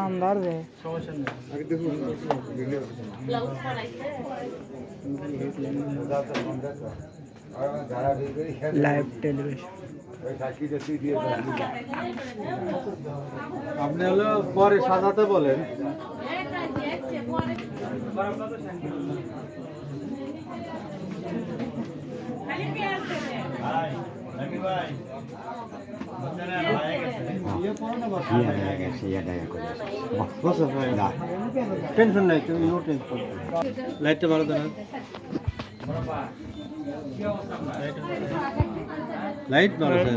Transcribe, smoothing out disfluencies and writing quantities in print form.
आमदार है live television আপনি হলো পরে সাজাতে বলেন। টেনশন নাই, তুমি নো টেনশন। লাইটটা ভালো দেন, লাইট ভালো দেন।